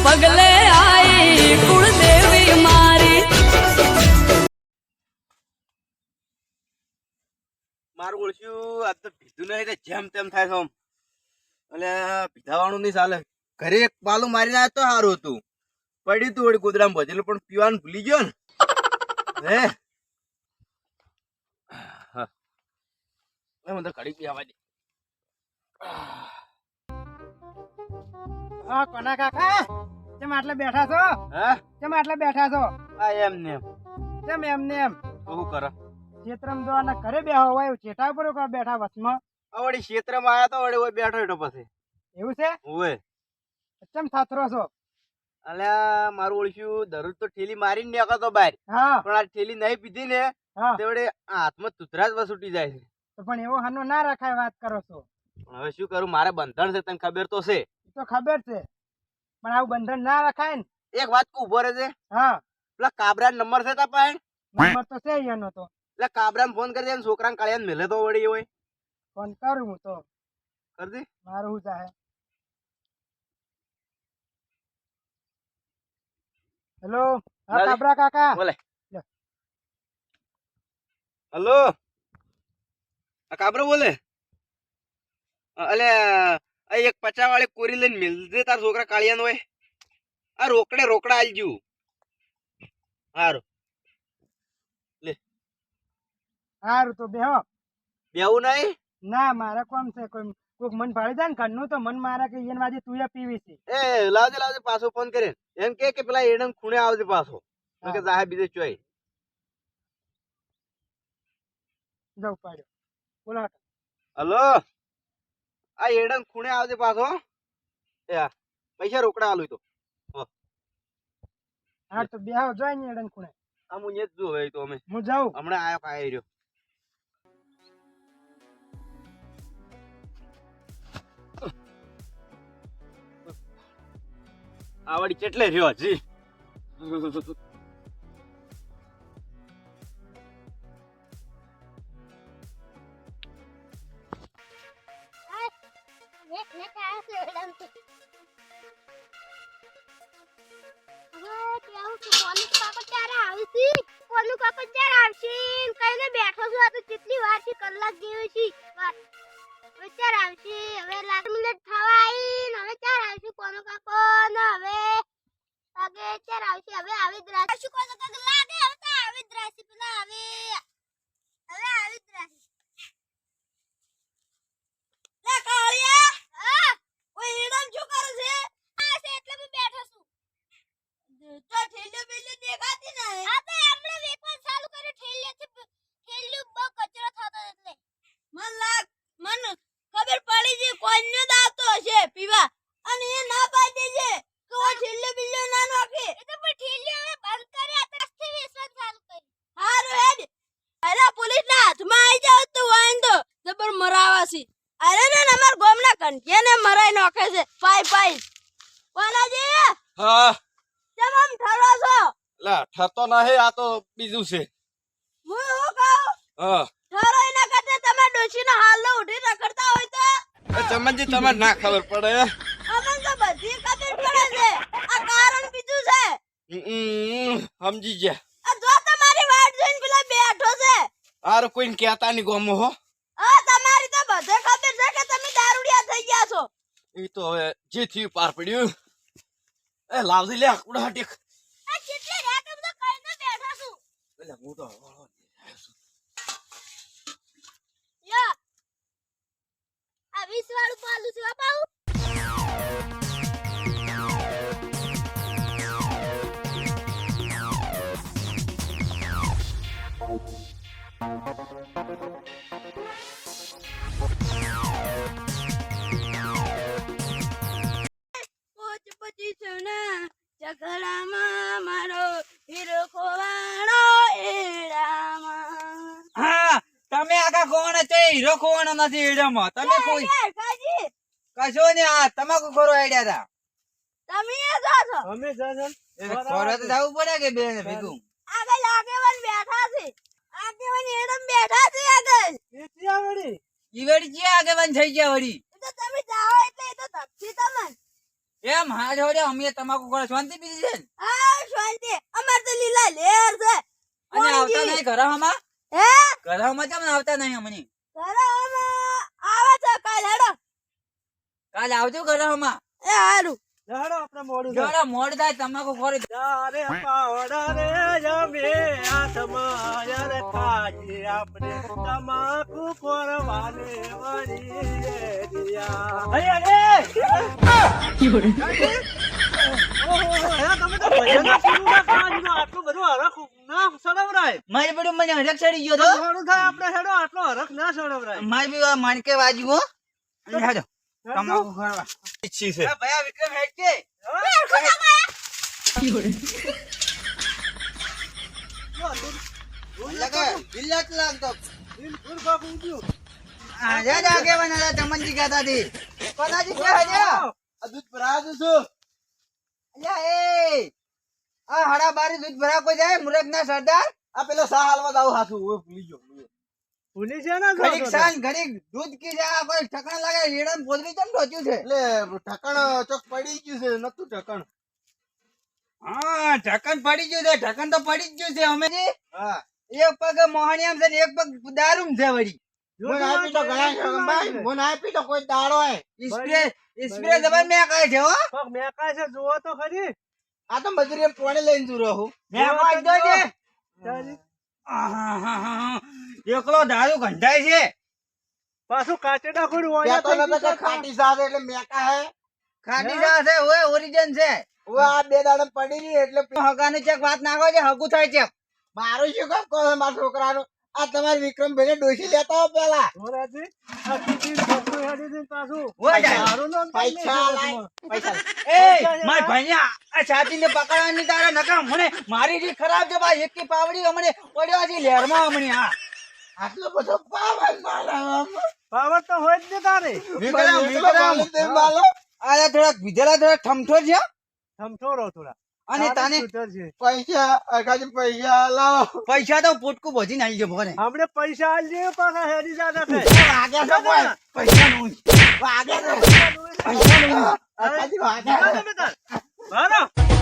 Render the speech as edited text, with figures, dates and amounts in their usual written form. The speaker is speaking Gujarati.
પગલે આઈ કુળદેવી મારી મારું ઓળખ્યું આજ તો પીધું નહીં જેમ તેમ થાય છે એટલે પીધાવાળું નહીં ચાલે ઘરે એક પાલું મારીને આવ્યો તો સારું હતું પડ્યું તું વળી કૂતરામાં ભજેલું પણ પીવાનું ભૂલી ગયો ને હે મને ઘડી પીવા દે હા કોના કાકા કેમ આટલે બેઠા છો? હા કેમ આટલે બેઠા છો? આ એમ ને કેમ એમને એમ શું કરે ક્ષેત્રમાં જોવાના ઘરે બેહો હોય ચેટા ઉપર બેઠા વચમાં આ વળી ક્ષેત્રમાં આવ્યા તો વળી બેઠો હેઠો પછી એવું છે? ઓય કેમ થાથરો છો? અલ્યા મારું ઓળખ્યું દરરોજ તો ઠેલી મારીને નીકળતો બહાર હા પણ આ ઠેલી નહીં પીધી ને હા તે વળી હાથમાં તુતરા જ વસૂટી જાય છે તો પણ એવો હાનો ના રખાય વાત કરો છો. હવે શું કરું મારે બંધણ છે તને ખબર તો છે એ તો ખબર છે પણ આવું બંધન ના રખાય ને. એક વાત કો ઉભો રહે છે હા પેલા કાબરા નંબર છે તા પાસે નંબર તો છે એનો તો એટલે કાબરા ફોન કરી દે છોકરાને કાળિયાને મેલે તો વળી હોય ફોન કરું હું તો કર દે મારું શું ચાહે. હેલો હા લાલી. કાબરા કાકા બોલે લે. હલો આ કાબરો બોલે અલે આ એક 50 વાળી કોરી લઈને મેલ દે તાર છોકરા કાળિયાનો હોય આ રોકડા આલજુ હારું સારું તો બેહો. બેવું નહીં ના મારે કોમ છે કોઈક મન ભાળી જાય ને ઘરનું તો મન મારે કે ઈયન વાજે તું પીવી છે. એ લાવજે પાછો ફોન કરે એમ કે પેલા એડમ ખૂણે આવજે પાછો કે જાહે બીજે ચોય જવું પાડ્યો બોલો. હલો આ એડમ ખૂણે આવજે પાછો એ હા પૈસા રોકડા આલું તો હા તો બેહો જોઈ ને એડન ખૂણે આમ હું જ જો હવે તો અમે હું જાઉં. હમણાં આયો કાય રહ્યો આવડી કેટલે રહ્યો હજી હા લા ઠરતો નહીં આ તો બીજું છે હા ચમનજી તમારે ના ખબર પડે સમજી ગયા હારું કોઈને કહેતા નહીં ગોમો હો એ તો હવે જે થયું પાર પડ્યું એ લાવજી લે કુડા હટેક એટલે હું તો ઝઘડામાં મારો હીરો ખોવાણો એડામાં. હા તમે આગા ખોવાના છે હીરો ખોવાનો નથી એડામાં તમે કોઈ કશો ને આ તમાકુ ખોરો આઈડિયા હતા તમે જાજો અમે જાજો ખોરો તો જવું પડે કે બેન ભેગું આગળ આગેવાન બેઠા છે આગેવાન એડમ બેઠા છે આગળ કેટલી આવડી ઈ વળી જે આગેવાન થઈ ગયા વળી તો તમે જાઓ એટલે એ તો ધપથી તમને એમ હા જોડે અમે તમાકુ ખોરો શાંતિ પીધી છે ને? આ શાંતિ અમાર તો લીલા લેર છે અને આવતા કોણજી? નહીં ઘરમાં? હે ઘરમાં કેમ આવતા નહીં અમને? ઘરમાં આવે છે કાલ હેડો કાલે આવજો ઘરમાં. એ હારું હેડો આપણે મોડું થાય. જોડે મોડ થાય તમાકુ ખોરી. તારે પાવડા રે જમે હાથમાં યાર ખાજી આપણે તમાકુ ખોરવાને વળીએ દિયા. અરે અરે તમે તો ભજનના પૂરું ના ખાવાનું આટલું બધું હરખ ના સડવરાય. મારી બધું મને હરખ ચડી ગયો તો. મોડું થાય આપણે હેડો આટલો હરખ ના સડવરાય. મારી બી માણકે વાજ્યું હો. અને હેડો તમાકુ ખોરવા ઈચ્છી છે. ભાઈ આ વિક્રમ હેડ કે લગા બિલ્લાટ લાગતો. બિલકુલ બાપુ ઉઠ્યું. આજા જાગે બનાલા ચમનજી કહેતા હતી. કોનાજી કે હજા આ દૂધ ભરા દઉં છું. અલ્યા એ આ હડા બારી દૂધ ભરા કોઈ જાય મુરગના સરદાર. આ પેલો સા હાલવા દાવ હાસુ ઓય ભૂલી ગયો. ભૂલી છે ને ઘડીક સાંજ ઘડીક દૂધ કી જા કોઈ ઠકણ લાગે હીડન પોદરી ચમ ઢોચ્યું છે. એટલે ઢકણ ચોક પડી ગયું છે નતું ઢકણ. હા ઢકણ પડી ગયું છે. ઢકણ તો પડી જ ગયું છે અમે જી. હા એક પગ મોહણિયામ છે ને એક પગ દારૂમ છે વળી. મને આપી તો ઘણા ભાઈ મને આપી તો કોઈ દાડો હે. સ્પ્રે સ્પ્રે દબાઈ મે કાય છે હો. પગ મેકાય છે જોવો તો ખરી. આ તો મજૂરી પોણે લઈને જુ રહું. મે કાય દો છે. તારી આહાહાહા. એકલો દારૂ ગંધાય છે. પાછું કાચે ડાખું ત્યાં તો નતો કે ખાટી સાદ એટલે મેકા હે. ખાટી જા છે ઓય ઓરિજિન છે. ઓ આ બે દાડા પડી રહી એટલે હગાનું ચેક વાત નાખો છે હગું થાય છે. મારું શું કામ કહો છો મારા છોકરાનું. આ તમારે વિક્રમભાઈ ડોસી લેતા હો પેલા. મોરાજી આ ટીટી ફરતું હેડી દીન પાછું. ઓય જાય. મારું નામ પૈસા લાય પૈસા એ માર ભાઈયા આ છાતીને પકડવાની તારે નકા મને મારી રી ખરાબ છે ભાઈ એકી પાવડી અમને પડ્યો છે લેરમાં અમને આ આટલો બધો પાવન માલા પાવર તો હોય જ ને તારે. વિક્રમ માલો આ થોડા વિધેલા થોડા ઠમઠો છે સમથોરો થોડા અને તાને સુધરશે. પૈસા અકાજી પૈસા લાવો. પૈસા તો પોટકું ભજી નાખી છે ભગવાને આપણે પૈસા આલજે પાછા હેડી જાતા છે. વાગ્યા તો કોઈ પૈસા નું વાગ્યા તો પૈસા નું અકાજી વાગ્યા તમે તાર. બરાબર